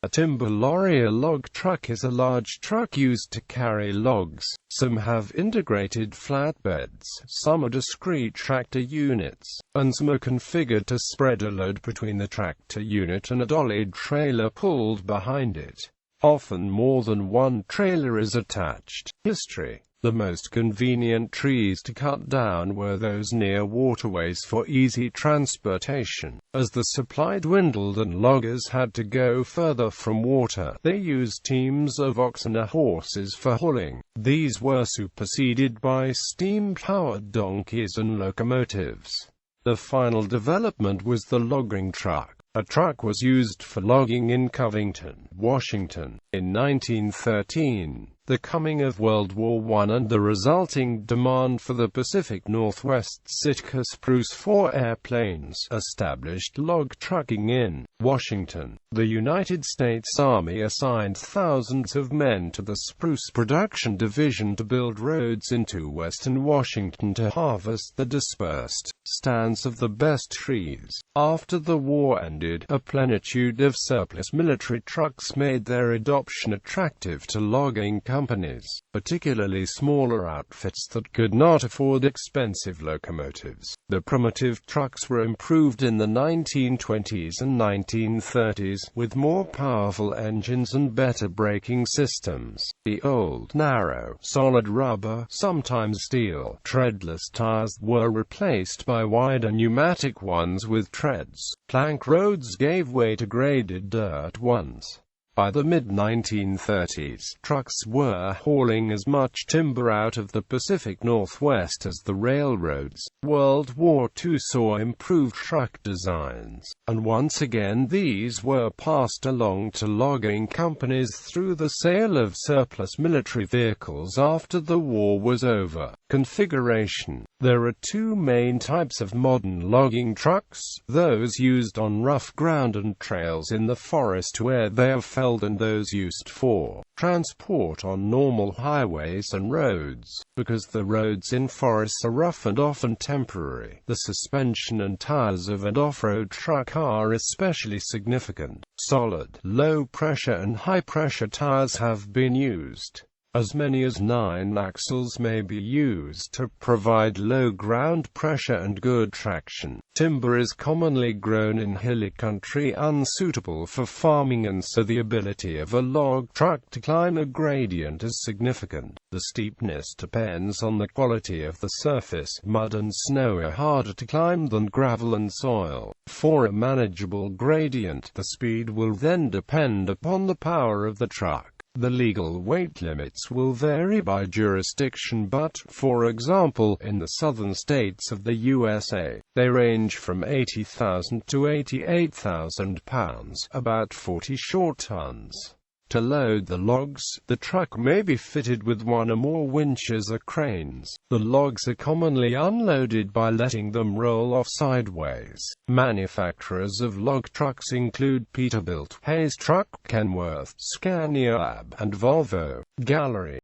A timber lorry. A log truck is a large truck used to carry logs. Some have integrated flatbeds, some are discrete tractor units, and some are configured to spread a load between the tractor unit and a dollied trailer pulled behind it. Often more than one trailer is attached. History. The most convenient trees to cut down were those near waterways for easy transportation. As the supply dwindled and loggers had to go further from water, they used teams of oxen or horses for hauling. These were superseded by steam-powered donkeys and locomotives. The final development was the logging truck. A truck was used for logging in Covington, Washington. In 1913, the coming of World War I and the resulting demand for the Pacific Northwest Sitka Spruce 4 airplanes established log trucking in Washington. The United States Army assigned thousands of men to the Spruce Production Division to build roads into western Washington to harvest the dispersed stands of the best trees. After the war ended, a plenitude of surplus military trucks made their adoption attractive to logging companies, particularly smaller outfits that could not afford expensive locomotives. The primitive trucks were improved in the 1920s and 1930s, with more powerful engines and better braking systems. The old, narrow, solid rubber, sometimes steel, treadless tires were replaced by wider pneumatic ones with treads. Plank roads gave way to graded dirt ones. By the mid-1930s, trucks were hauling as much timber out of the Pacific Northwest as the railroads. World War II saw improved truck designs, and once again these were passed along to logging companies through the sale of surplus military vehicles after the war was over. Configuration. There are two main types of modern logging trucks: those used on rough ground and trails in the forest where they are felled, and those used for transport on normal highways and roads. Because the roads in forests are rough and often temporary, the suspension and tires of an off-road truck are especially significant. Solid, low-pressure and high-pressure tires have been used. As many as 9 axles may be used to provide low ground pressure and good traction. Timber is commonly grown in hilly country unsuitable for farming, and so the ability of a log truck to climb a gradient is significant. The steepness depends on the quality of the surface. Mud and snow are harder to climb than gravel and soil. For a manageable gradient, the speed will then depend upon the power of the truck. The legal weight limits will vary by jurisdiction, but, for example, in the southern states of the USA, they range from 80,000 to 88,000 pounds, about 40 short tons. To load the logs, the truck may be fitted with one or more winches or cranes. The logs are commonly unloaded by letting them roll off sideways. Manufacturers of log trucks include Peterbilt, Hayes Truck, Kenworth, Scania AB, and Volvo. Gallery.